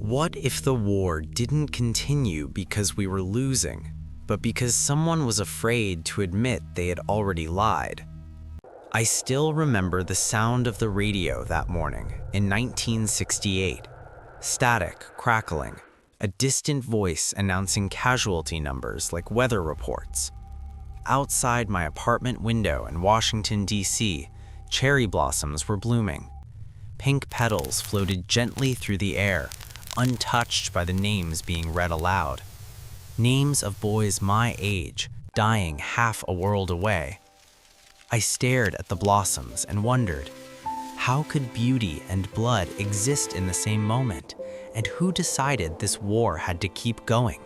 What if the war didn't continue because we were losing, but because someone was afraid to admit they had already lied? I still remember the sound of the radio that morning in 1968. Static, crackling, a distant voice announcing casualty numbers like weather reports. Outside my apartment window in Washington, D.C., cherry blossoms were blooming. Pink petals floated gently through the air, untouched by the names being read aloud. Names of boys my age, dying half a world away. I stared at the blossoms and wondered, how could beauty and blood exist in the same moment? And who decided this war had to keep going?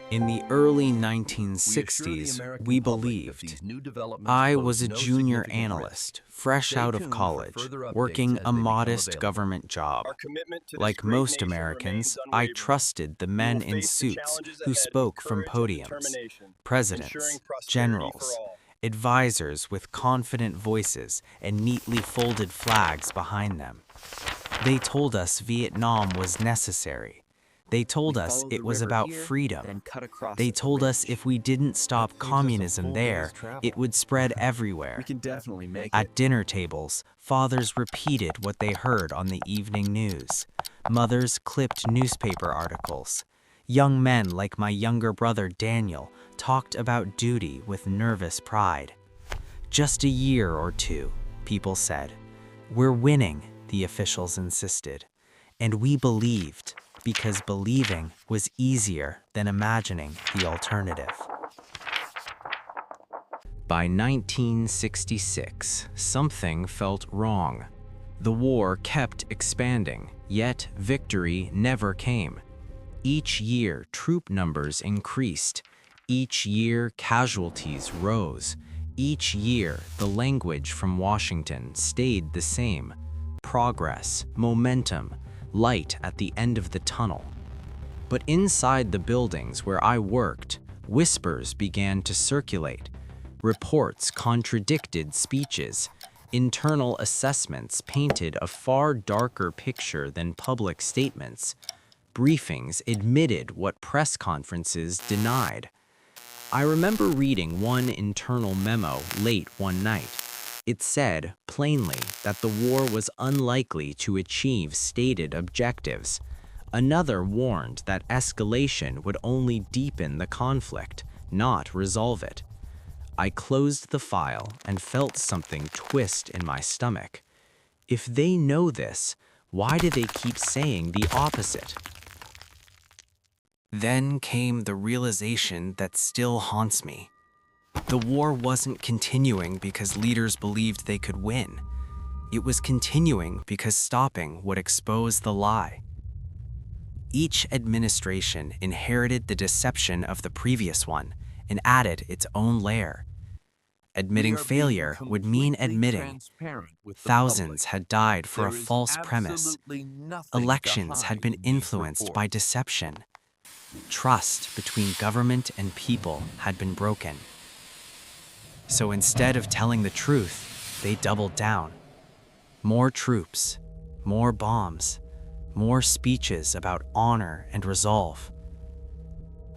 In the early 1960s, we believed. I was a junior analyst, fresh out of college, working a modest government job. Like most Americans, I trusted the men in suits who spoke from podiums, presidents, generals, advisors with confident voices and neatly folded flags behind them. They told us Vietnam was necessary. They told us it was about freedom. They told us if we didn't stop communism there, it would spread everywhere. At dinner tables, fathers repeated what they heard on the evening news. Mothers clipped newspaper articles. Young men like my younger brother Daniel talked about duty with nervous pride. Just a year or two, people said. We're winning, the officials insisted. And we believed, because believing was easier than imagining the alternative. By 1966, something felt wrong. The war kept expanding, yet victory never came. Each year, troop numbers increased. Each year, casualties rose. Each year, the language from Washington stayed the same. Progress, momentum, light at the end of the tunnel. But inside the buildings where I worked, whispers began to circulate. Reports contradicted speeches. Internal assessments painted a far darker picture than public statements. Briefings admitted what press conferences denied. I remember reading one internal memo late one night. It said, plainly, that the war was unlikely to achieve stated objectives. Another warned that escalation would only deepen the conflict, not resolve it. I closed the file and felt something twist in my stomach. If they know this, why do they keep saying the opposite? Then came the realization that still haunts me. The war wasn't continuing because leaders believed they could win. It was continuing because stopping would expose the lie. Each administration inherited the deception of the previous one and added its own layer. Admitting failure would mean admitting thousands had died for a false premise. Elections had been influenced by deception. Trust between government and people had been broken. So instead of telling the truth, they doubled down. More troops, more bombs, more speeches about honor and resolve.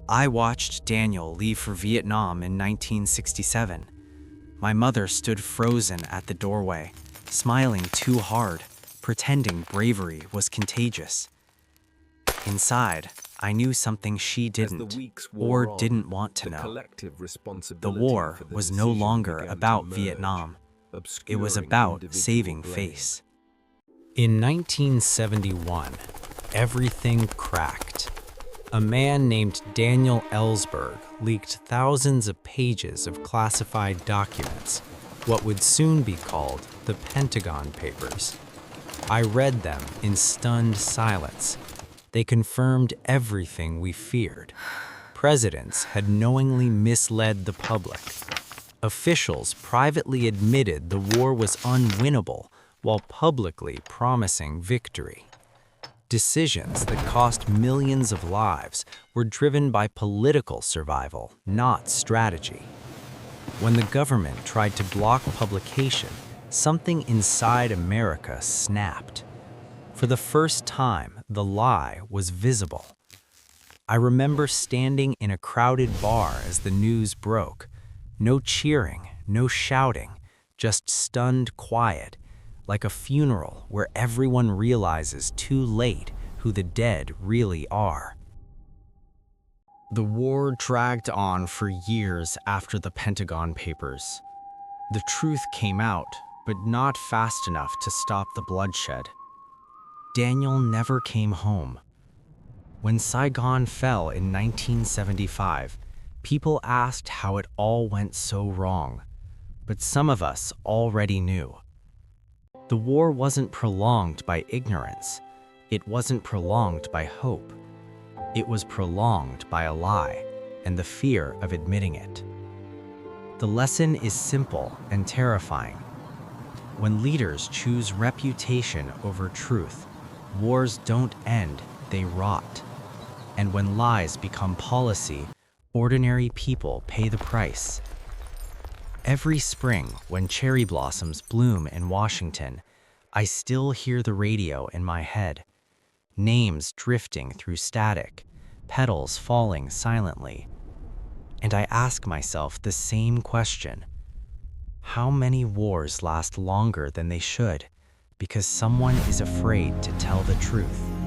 I watched Daniel leave for Vietnam in 1967. My mother stood frozen at the doorway, smiling too hard, pretending bravery was contagious. Inside, I knew something she didn't, or didn't want to know. The war was no longer about Vietnam. It was about saving face. In 1971, everything cracked. A man named Daniel Ellsberg leaked thousands of pages of classified documents, what would soon be called the Pentagon Papers. I read them in stunned silence. They confirmed everything we feared. Presidents had knowingly misled the public. Officials privately admitted the war was unwinnable while publicly promising victory. Decisions that cost millions of lives were driven by political survival, not strategy. When the government tried to block publication, something inside America snapped. For the first time, the lie was visible. I remember standing in a crowded bar as the news broke. No cheering, no shouting, just stunned quiet, like a funeral where everyone realizes too late who the dead really are. The war dragged on for years after the Pentagon Papers. The truth came out, but not fast enough to stop the bloodshed. Daniel never came home. When Saigon fell in 1975, people asked how it all went so wrong, but some of us already knew. The war wasn't prolonged by ignorance. It wasn't prolonged by hope. It was prolonged by a lie and the fear of admitting it. The lesson is simple and terrifying. When leaders choose reputation over truth, wars don't end, they rot. And when lies become policy, ordinary people pay the price. Every spring, when cherry blossoms bloom in Washington, I still hear the radio in my head. Names drifting through static, petals falling silently. And I ask myself the same question. How many wars last longer than they should because someone is afraid to tell the truth?